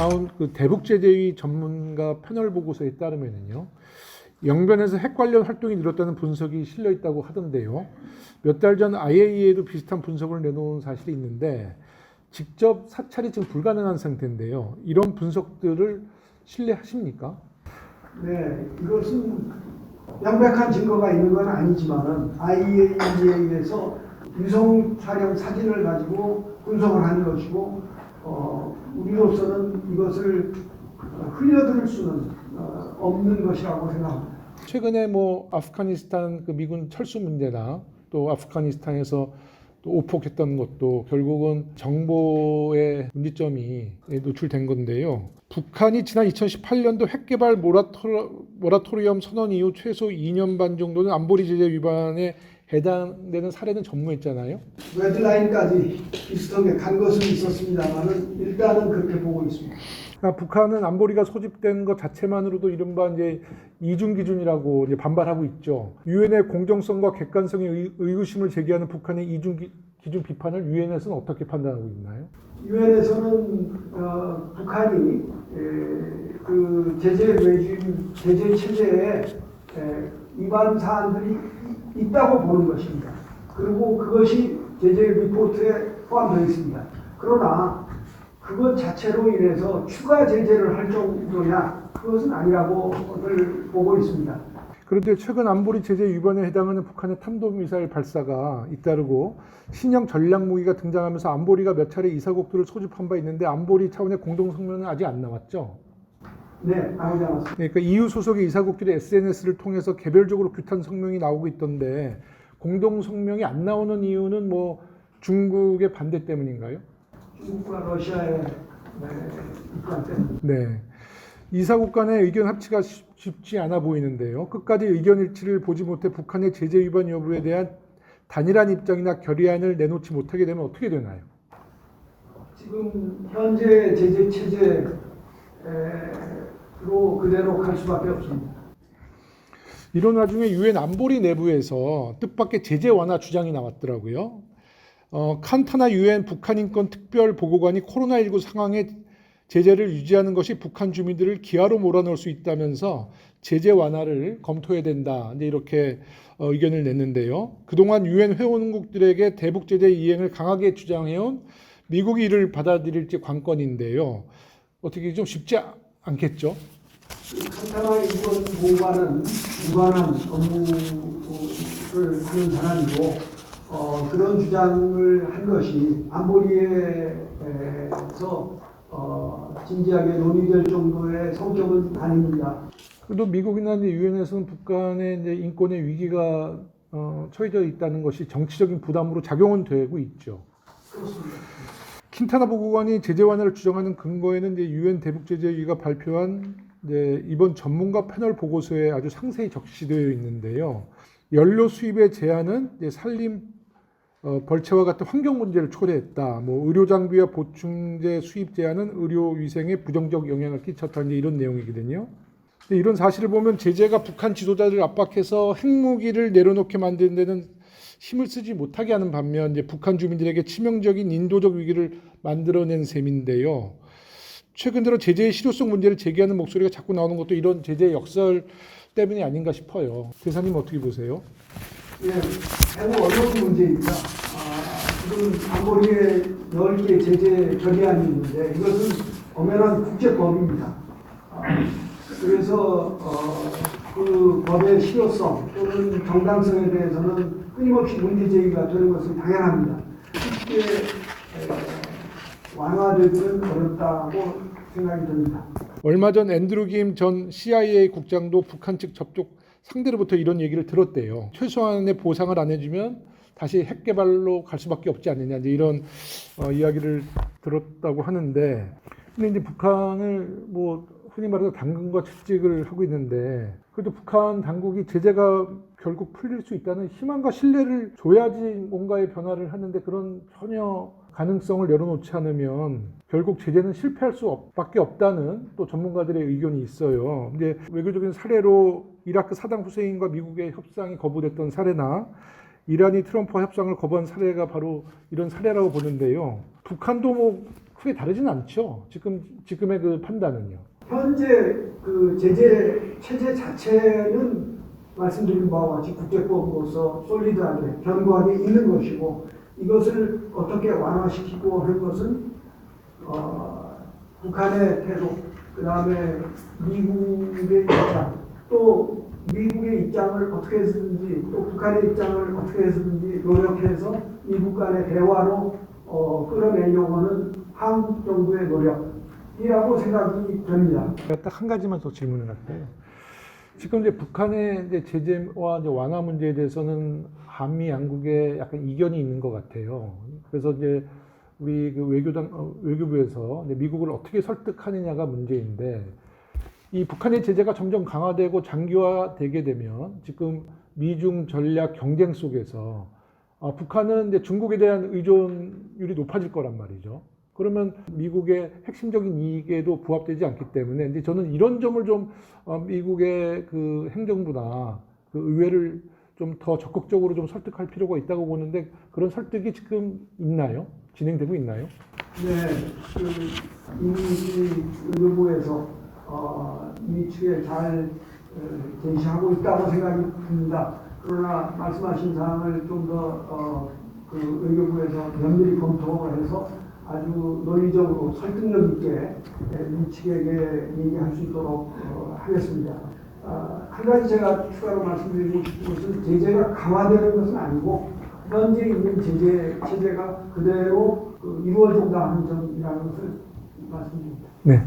나온 그 대북제재위 전문가 패널 보고서에 따르면요, 영변에서 핵 관련 활동이 늘었다는 분석이 실려 있다고 하던데요. 몇 달 전 IAEA도 비슷한 분석을 내놓은 사실이 있는데 직접 사찰이 지금 불가능한 상태인데요. 이런 분석들을 신뢰하십니까? 네, 이것은 명백한 증거가 있는 건 아니지만은 IAEA에서 위성 촬영 사진을 가지고 분석을 한 것이고, 우리로서는 이것을 흘려들을 수는 없는 것이라고 생각합니다. 최근에 아프가니스탄 그 미군 철수 문제나 또 아프가니스탄에서 또 오폭했던 것도 결국은 정보의 문제점이 노출된 건데요. 북한이 지난 2018년도 핵개발 모라토리엄 선언 이후 최소 2년 반 정도는 안보리 제재 위반에 해당되는 사례는 전무했잖아요. 레드라인까지 비슷하게 간 것은 있었습니다만은 일단은 그렇게 보고 있습니다. 그러니까 북한은 안보리가 소집된 것 자체만으로도 이른바 이제 이중 기준이라고 이제 반발하고 있죠. 유엔의 공정성과 객관성에 의구심을 제기하는 북한의 이중 기준 비판을 유엔에서는 어떻게 판단하고 있나요? 유엔에서는 북한이 그 제재 레짐, 제재 체제에 위반 사안들이 있다고 보는 것입니다. 그리고 그것이 제재 리포트에 포함되어 있습니다. 그러나 그것 자체로 인해서 추가 제재를 할 정도냐, 그것은 아니라고 보고 있습니다. 그런데 최근 안보리 제재 위반에 해당하는 북한의 탄도미사일 발사가 잇따르고 신형 전략무기가 등장하면서 안보리가 몇 차례 이사국들을 소집한 바 있는데 안보리 차원의 공동성명은 아직 안 나왔죠? 네, 나오지 않았습니다. 그러니까 EU 소속의 이사국들이 SNS를 통해서 개별적으로 규탄 성명이 나오고 있던데 공동성명이 안 나오는 이유는 중국의 반대 때문인가요? 중국과 러시아의 입장 때문에. 네. 이사국 간의 의견 합치가 쉽지 않아 보이는데요. 끝까지 의견 일치를 보지 못해 북한의 제재 위반 여부에 대한 단일한 입장이나 결의안을 내놓지 못하게 되면 어떻게 되나요? 지금 현재 제재 체제로 그대로 갈 수밖에 없습니다. 이런 와중에 유엔 안보리 내부에서 뜻밖의 제재 완화 주장이 나왔더라고요. 칸타나 유엔 북한 인권 특별 보고관이 코로나19 상황에 제재를 유지하는 것이 북한 주민들을 기아로 몰아넣을 수 있다면서 제재 완화를 검토해야 된다. 이렇게 의견을 냈는데요. 그동안 유엔 회원국들에게 대북 제재 이행을 강하게 주장해온 미국이 이를 받아들일지 관건인데요. 어떻게 좀 쉽지 않겠죠? 칸타나 인권 보고관은 무관한 업무를 하는 사람이고, 그런 주장을 한 것이 안보리에서 진지하게 논의될 정도의 성격은 아닙니다. 그래도 미국이나 유엔에서는 북한의 인권의 위기가 처해져 있다는 것이 정치적인 부담으로 작용은 되고 있죠. 그렇습니다. 킨타나 보고관이 제재 완화를 주장하는 근거에는 유엔 대북제재위가 발표한 이번 전문가 패널 보고서에 아주 상세히 적시되어 있는데요. 연료 수입의 제한은 산림 벌채와 같은 환경 문제를 초래했다. 의료 장비와 보충제 수입 제한은 의료 위생에 부정적 영향을 끼쳤다. 이런 내용이거든요. 이런 사실을 보면 제재가 북한 지도자를 압박해서 핵무기를 내려놓게 만드는 데는 힘을 쓰지 못하게 하는 반면 북한 주민들에게 치명적인 인도적 위기를 만들어낸 셈인데요. 최근 들어 제재의 실효성 문제를 제기하는 목소리가 자꾸 나오는 것도 이런 제재 역설 때문이 아닌가 싶어요. 대사님 어떻게 보세요? 예, 매우 어려운 문제입니다. 지금 안보리에 10개 제재 결의안이 있는데 이것은 엄연한 국제법입니다. 그래서 그 법의 실효성 또는 정당성에 대해서는 끊임없이 문제 제기가 되는 것은 당연합니다. 쉽게 완화되기는 어렵다고 생각이 듭니다. 얼마 전 앤드루 김 전 CIA 국장도 북한 측 접촉 상대로부터 이런 얘기를 들었대요. 최소한의 보상을 안 해주면 다시 핵 개발로 갈 수밖에 없지 않느냐 이런 이야기를 들었다고 하는데, 근데 이제 북한을 흔히 말해서 당근과 채찍을 하고 있는데, 그래도 북한 당국이 제재가 결국 풀릴 수 있다는 희망과 신뢰를 줘야지 뭔가의 변화를 하는데 그런 전혀 가능성을 열어놓지 않으면 결국 제재는 실패할 수밖에 없다는 또 전문가들의 의견이 있어요. 근데 외교적인 사례로 이라크 사담 후세인과 미국의 협상이 거부됐던 사례나 이란이 트럼프와 협상을 거부한 사례가 바로 이런 사례라고 보는데요. 북한도 크게 다르진 않죠. 지금의 그 판단은요. 현재 그 제재 체제 자체는 말씀드린 바와 같이 국제법으로서 솔리드하게 견고하게 있는 것이고 이것을 어떻게 완화시키고 하는 것은 북한의 태도, 그 다음에 미국의 입장, 또 미국의 입장을 어떻게 해서든지 또 북한의 입장을 어떻게 해서든지 노력해서 미국 간의 대화로 끌어내려고 하는 한국 정부의 노력이라고 생각이 됩니다. 제가 딱 한 가지만 더 질문을 할게요. 지금 이제 북한의 이제 제재와 이제 완화 문제에 대해서는 한미 양국에 약간 이견이 있는 것 같아요. 그래서 이제 우리 그 외교부에서 이제 미국을 어떻게 설득하느냐가 문제인데, 이 북한의 제재가 점점 강화되고 장기화되게 되면 지금 미중 전략 경쟁 속에서 북한은 이제 중국에 대한 의존율이 높아질 거란 말이죠. 그러면 미국의 핵심적인 이익에도 부합되지 않기 때문에 이제 저는 이런 점을 좀 미국의 그 행정부나 그 의회를 좀 더 적극적으로 좀 설득할 필요가 있다고 보는데, 그런 설득이 지금 있나요? 진행되고 있나요? 네, 이미 의료부에서 이 측에 잘 제시하고 있다고 생각이 듭니다. 그러나 말씀하신 사항을 좀 더 그 의료부에서 면밀히 검토해서 아주 논리적으로 설득력 있게 이 측에게 얘기할 수 있도록 하겠습니다. 한 가지 제가 추가로 말씀드리고 싶은 것은 제재가 강화되는 것은 아니고 현재 있는 체제가 그대로 이루어진다 하는 점이라는 것을 말씀드립니다. 네.